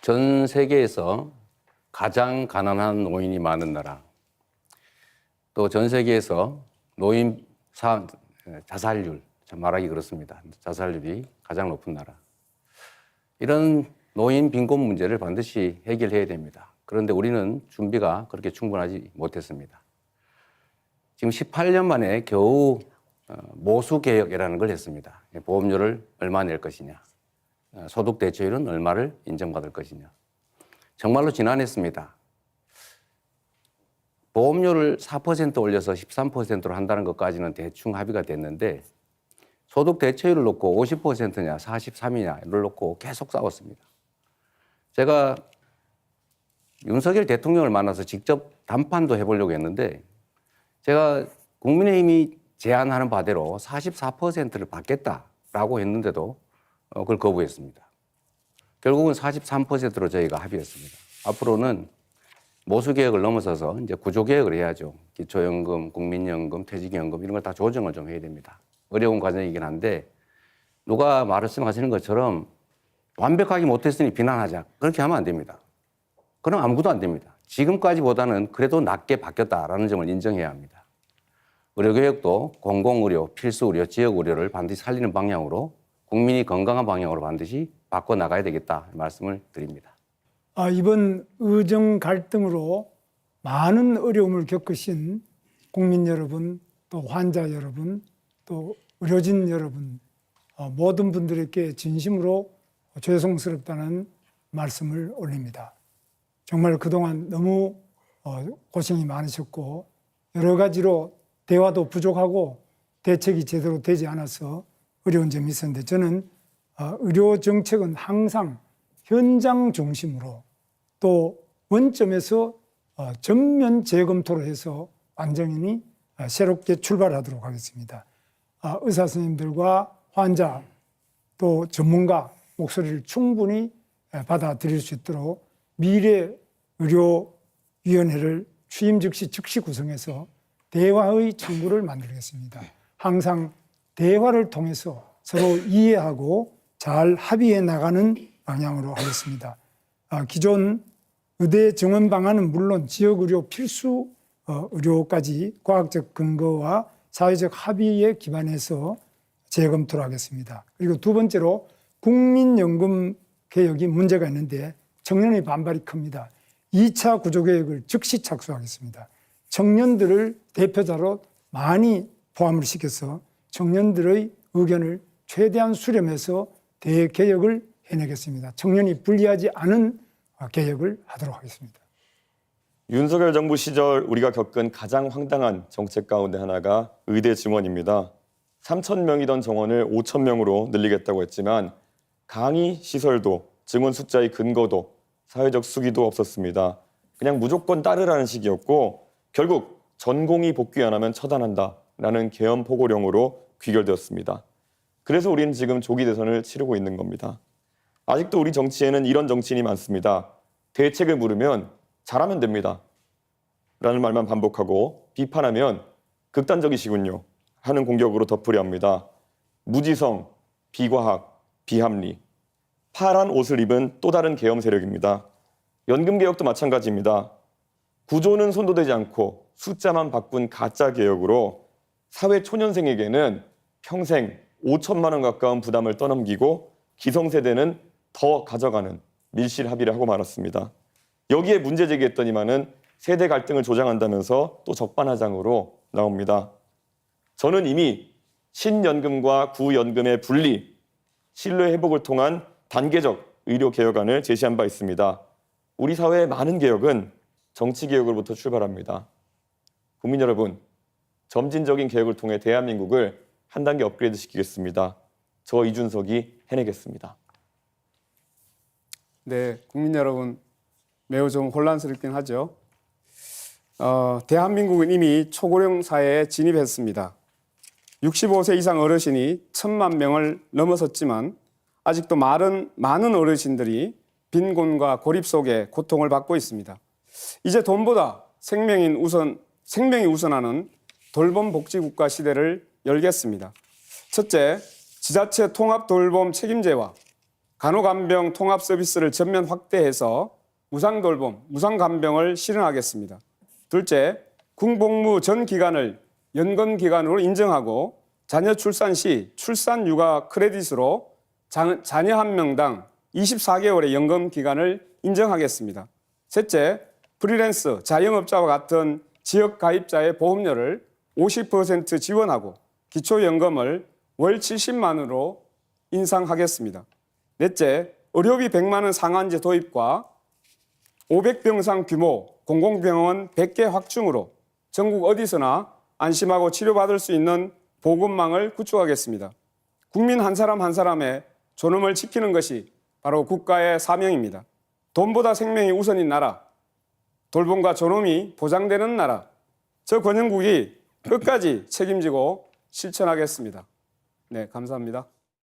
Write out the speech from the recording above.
전 세계에서 가장 가난한 노인이 많은 나라, 또 전 세계에서 자살률, 참 말하기 그렇습니다. 자살률이 가장 높은 나라. 이런 노인 빈곤 문제를 반드시 해결해야 됩니다. 그런데 우리는 준비가 그렇게 충분하지 못했습니다. 지금 18년 만에 겨우 모수개혁이라는 걸 했습니다. 보험료를 얼마 낼 것이냐, 소득 대체율은 얼마를 인정받을 것이냐. 정말로 지난했습니다. 보험료를 4% 올려서 13%로 한다는 것까지는 대충 합의가 됐는데 소득 대체율을 놓고 50%냐 43이냐를 놓고 계속 싸웠습니다. 제가 윤석열 대통령을 만나서 직접 담판도 해보려고 했는데 제가 국민의힘이 제안하는 바대로 44%를 받겠다라고 했는데도 그걸 거부했습니다. 결국은 43%로 저희가 합의했습니다. 앞으로는 모수개혁을 넘어서서 이제 구조개혁을 해야죠. 기초연금, 국민연금, 퇴직연금 이런 걸 다 조정을 좀 해야 됩니다. 어려운 과정이긴 한데 누가 말씀하시는 것처럼 완벽하게 못했으니 비난하자. 그렇게 하면 안 됩니다. 그럼 아무것도 안 됩니다. 지금까지보다는 그래도 낮게 바뀌었다라는 점을 인정해야 합니다. 의료개혁도 공공의료, 필수의료, 지역의료를 반드시 살리는 방향으로 국민이 건강한 방향으로 반드시 바꿔나가야 되겠다 말씀을 드립니다. 이번 의정 갈등으로 많은 어려움을 겪으신 국민 여러분, 또 환자 여러분, 또 의료진 여러분, 모든 분들에게 진심으로 죄송스럽다는 말씀을 올립니다. 정말 그동안 너무 고생이 많으셨고 여러 가지로 대화도 부족하고 대책이 제대로 되지 않아서 어려운 점이 있었는데 저는 의료 정책은 항상 현장 중심으로 또 원점에서 전면 재검토를 해서 완전히 새롭게 출발하도록 하겠습니다. 의사 선생님들과 환자 또 전문가 목소리를 충분히 받아들일 수 있도록 미래의료위원회를 취임 즉시 구성해서 대화의 창구를 만들겠습니다. 항상 대화를 통해서 서로 이해하고 잘 합의해 나가는 방향으로 하겠습니다. 기존 의대 정원 방안은 물론 지역의료 필수 의료까지 과학적 근거와 사회적 합의에 기반해서 재검토를 하겠습니다. 그리고 두 번째로 국민연금 개혁이 문제가 있는데 청년의 반발이 큽니다. 2차 구조개혁을 즉시 착수하겠습니다. 청년들을 대표자로 많이 포함을 시켜서 청년들의 의견을 최대한 수렴해서 대개혁을 해내겠습니다. 청년이 불리하지 않은 개혁을 하도록 하겠습니다. 윤석열 정부 시절 우리가 겪은 가장 황당한 정책 가운데 하나가 의대 증원입니다. 3,000명이던 정원을 5,000명으로 늘리겠다고 했지만 강의 시설도 증원 숫자의 근거도 사회적 수기도 없었습니다. 그냥 무조건 따르라는 식이었고 결국 전공의 복귀 안 하면 처단한다라는 계엄 포고령으로 귀결되었습니다. 그래서 우리는 지금 조기 대선을 치르고 있는 겁니다. 아직도 우리 정치에는 이런 정치인이 많습니다. 대책을 물으면 잘하면 됩니다. 라는 말만 반복하고 비판하면 극단적이시군요. 하는 공격으로 덮으려 합니다. 무지성, 비과학, 비합리. 파란 옷을 입은 또 다른 계엄 세력입니다. 연금개혁도 마찬가지입니다. 구조는 손도대지 않고 숫자만 바꾼 가짜 개혁으로 사회 초년생에게는 평생 5천만 원 가까운 부담을 떠넘기고 기성세대는 더 가져가는 밀실 합의를 하고 말았습니다. 여기에 문제 제기했더니만은 세대 갈등을 조장한다면서 또 적반하장으로 나옵니다. 저는 이미 신연금과 구연금의 분리, 신뢰 회복을 통한 단계적 의료 개혁안을 제시한 바 있습니다. 우리 사회의 많은 개혁은 정치 개혁으로부터 출발합니다. 국민 여러분, 점진적인 개혁을 통해 대한민국을 한 단계 업그레이드 시키겠습니다. 저 이준석이 해내겠습니다. 네, 국민 여러분 매우 좀 혼란스럽긴 하죠. 대한민국은 이미 초고령 사회에 진입했습니다. 65세 이상 어르신이 1,000만 명을 넘어섰지만 아직도 많은 어르신들이 빈곤과 고립 속에 고통을 받고 있습니다. 이제 돈보다 생명이 우선하는 돌봄 복지국가 시대를 열겠습니다. 첫째, 지자체 통합 돌봄 책임제와 간호간병 통합 서비스를 전면 확대해서 무상돌봄, 무상간병을 실현하겠습니다. 둘째, 군복무 전 기간을 연금기간으로 인정하고 자녀 출산 시 출산육아 크레딧으로 자녀 한 명당 24개월의 연금 기간을 인정하겠습니다. 셋째, 프리랜서, 자영업자와 같은 지역 가입자의 보험료를 50% 지원하고 기초연금을 월 70만 원으로 인상하겠습니다. 넷째, 의료비 100만 원 상한제 도입과 500병상 규모 공공병원 100개 확충으로 전국 어디서나 안심하고 치료받을 수 있는 보건망을 구축하겠습니다. 국민 한 사람 한 사람의 존엄을 지키는 것이 바로 국가의 사명입니다. 돈보다 생명이 우선인 나라, 돌봄과 존엄이 보장되는 나라, 저 권영국이 끝까지 책임지고 실천하겠습니다. 네, 감사합니다.